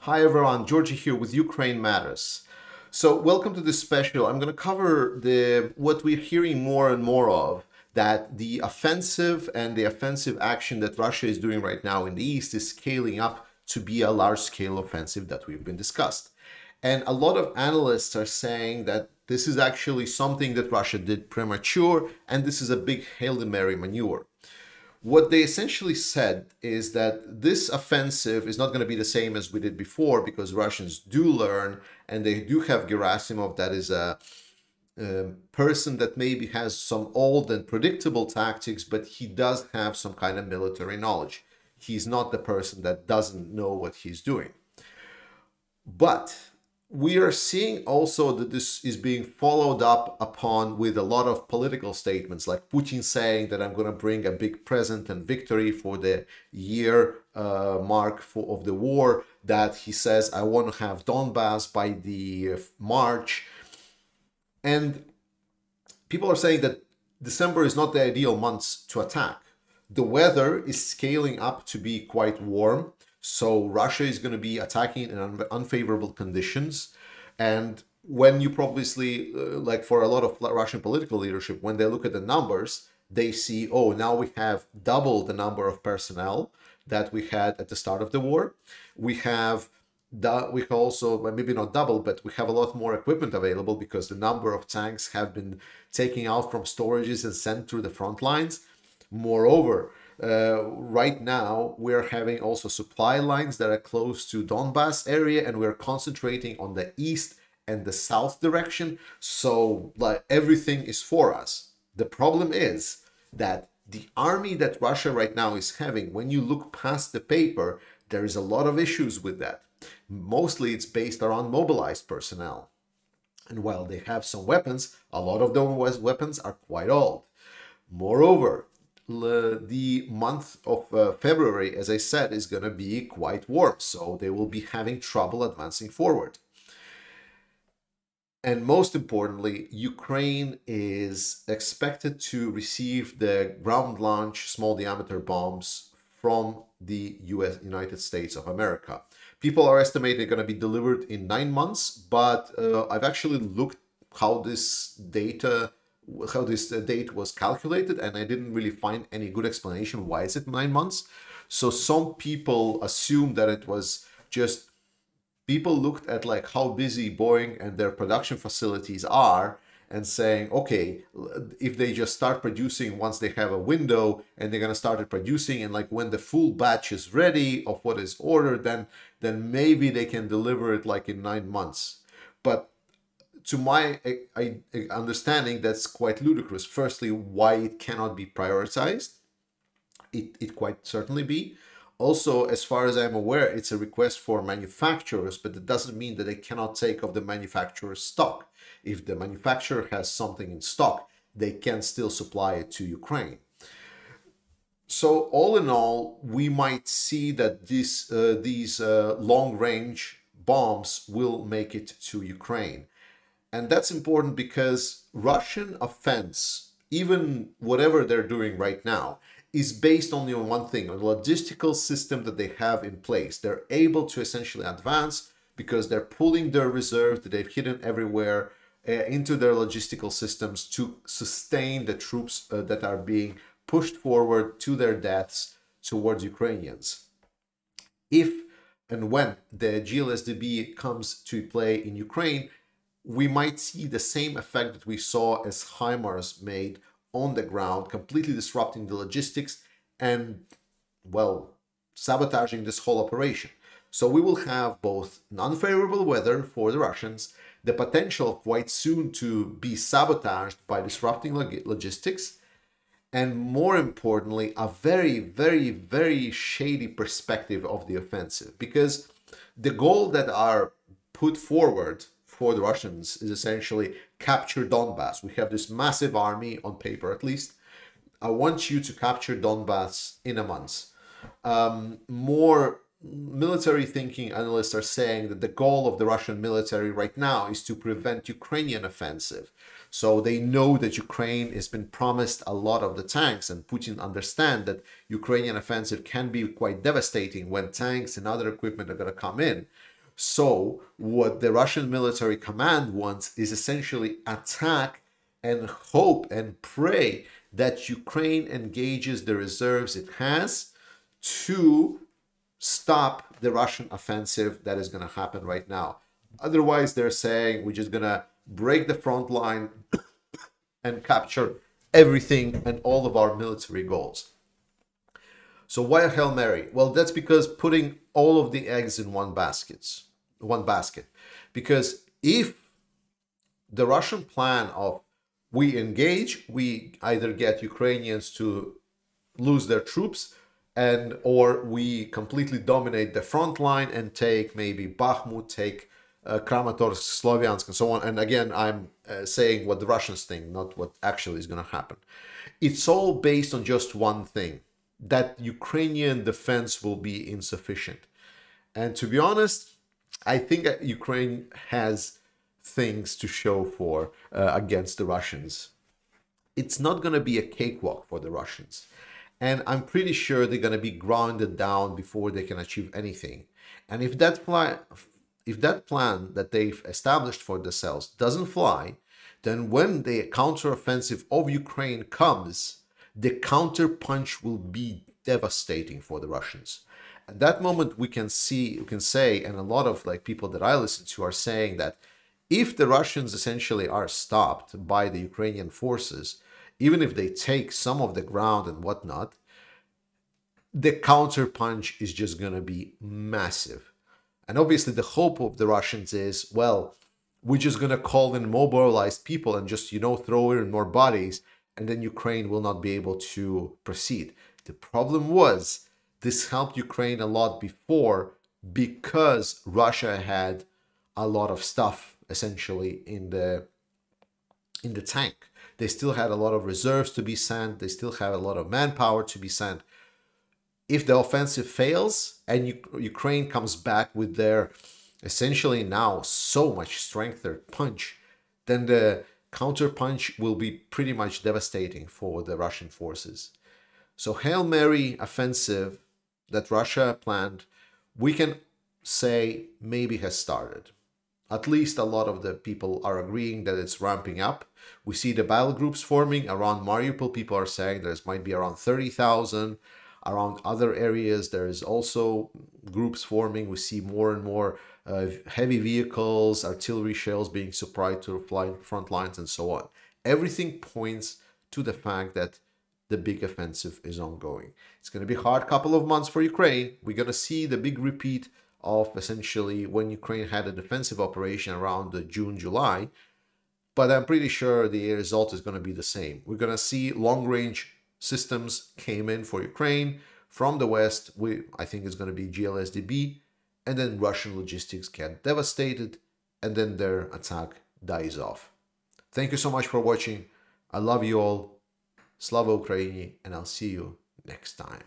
Hi everyone, Georgie here with Ukraine Matters. So welcome to this special. I'm going to cover what we're hearing more and more of, that the offensive and the offensive action that Russia is doing right now in the East is scaling up to be a large-scale offensive that we've been discussed. And a lot of analysts are saying that this is actually something that Russia did premature, and this is a big Hail Mary maneuver. What they essentially said is that this offensive is not going to be the same as we did before, because Russians do learn, and they do have Gerasimov, that is a person that maybe has some old and predictable tactics, but he does have some kind of military knowledge. He's not the person that doesn't know what he's doing. But we are seeing also that this is being followed up upon with a lot of political statements, like Putin saying that I'm going to bring a big present and victory for the year mark of the war, that he says I want to have Donbass by the March. And people are saying that December is not the ideal month to attack. The weather is scaling up to be quite warm. So Russia is going to be attacking in unfavorable conditions. And when you probably, like for a lot of Russian political leadership, when they look at the numbers, they see, oh, now we have double the number of personnel that we had at the start of the war. We have also, maybe not double, but we have a lot more equipment available because the number of tanks have been taken out from storages and sent through the front lines. Moreover, right now we're having also supply lines that are close to Donbass area, and we're concentrating on the east and the south direction. So like everything is for us. The problem is that the army that Russia right now is having, when you look past the paper, there is a lot of issues with that. Mostly it's based around mobilized personnel. And while they have some weapons, a lot of those weapons are quite old. Moreover, the month of February, as I said, is going to be quite warm, so they will be having trouble advancing forward. And most importantly, Ukraine is expected to receive the ground launch small diameter bombs from the United States of America. People are estimating they're going to be delivered in 9 months, but I've actually looked how this date was calculated, and I didn't really find any good explanation why is it 9 months. So some people assume that it was just people looked at like how busy Boeing and their production facilities are and saying, okay, if they just start producing once they have a window, and they're going to start producing, and like when the full batch is ready of what is ordered, then maybe they can deliver it like in 9 months. But to my understanding, that's quite ludicrous. Firstly, why it cannot be prioritized? It quite certainly be. Also, as far as I'm aware, it's a request for manufacturers, but it doesn't mean that they cannot take off the manufacturer's stock. If the manufacturer has something in stock, they can still supply it to Ukraine. So all in all, we might see that these long-range bombs will make it to Ukraine. And that's important because Russian offense, even whatever they're doing right now, is based only on one thing, on the logistical system that they have in place. They're able to essentially advance because they're pulling their reserves that they've hidden everywhere into their logistical systems to sustain the troops that are being pushed forward to their deaths towards Ukrainians. If and when the GLSDB comes to play in Ukraine, we might see the same effect that we saw as HIMARS made on the ground, completely disrupting the logistics and, well, sabotaging this whole operation. So we will have both unfavorable weather for the Russians, the potential quite soon to be sabotaged by disrupting logistics, and more importantly, a very, very, very shady perspective of the offensive. Because the goal that are put forward for the Russians is essentially capture Donbass. We have this massive army, on paper at least. I want you to capture Donbass in a month. More military thinking analysts are saying that the goal of the Russian military right now is to prevent Ukrainian offensive. So they know that Ukraine has been promised a lot of the tanks, and Putin understands that Ukrainian offensive can be quite devastating when tanks and other equipment are going to come in. So what the Russian military command wants is essentially attack and hope and pray that Ukraine engages the reserves it has to stop the Russian offensive that is going to happen right now. Otherwise, they're saying we're just going to break the front line and capture everything and all of our military goals. So why a Hail Mary? Well, that's because putting all of the eggs in one basket. Because if the Russian plan of we engage, we either get Ukrainians to lose their troops, and or we completely dominate the front line and take maybe Bakhmut, take Kramatorsk, Sloviansk, and so on. And again, I'm saying what the Russians think, not what actually is going to happen. It's all based on just one thing, that Ukrainian defense will be insufficient. And to be honest, I think that Ukraine has things to show for against the Russians. It's not going to be a cakewalk for the Russians. And I'm pretty sure they're going to be grounded down before they can achieve anything. And if that plan that they've established for themselves doesn't fly, then when the counteroffensive of Ukraine comes, the counterpunch will be devastating for the Russians. At that moment, we can say, and a lot of people that I listen to are saying that if the Russians essentially are stopped by the Ukrainian forces, even if they take some of the ground and whatnot, the counterpunch is just going to be massive. And obviously the hope of the Russians is, well, we're just going to call in mobilized people and just, throw in more bodies, and then Ukraine will not be able to proceed. The problem was, this helped Ukraine a lot before because Russia had a lot of stuff essentially in the tank. They still had a lot of reserves to be sent. They still have a lot of manpower to be sent. If the offensive fails and Ukraine comes back with their essentially now so much strengthened punch, then the counter punch will be pretty much devastating for the Russian forces. So Hail Mary offensive that Russia planned, we can say maybe has started. At least a lot of the people are agreeing that it's ramping up. We see the battle groups forming around Mariupol. People are saying there might be around 30,000. Around other areas, there is also groups forming. We see more and more heavy vehicles, artillery shells being supplied to the front lines and so on. Everything points to the fact that the big offensive is ongoing. It's going to be a hard couple of months for Ukraine. We're going to see the big repeat of essentially when Ukraine had a defensive operation around June, July. But I'm pretty sure the result is going to be the same. We're going to see long-range systems came in for Ukraine from the West. I think it's going to be GLSDB. And then Russian logistics get devastated. And then their attack dies off. Thank you so much for watching. I love you all. Slava Ukraini. And I'll see you next time.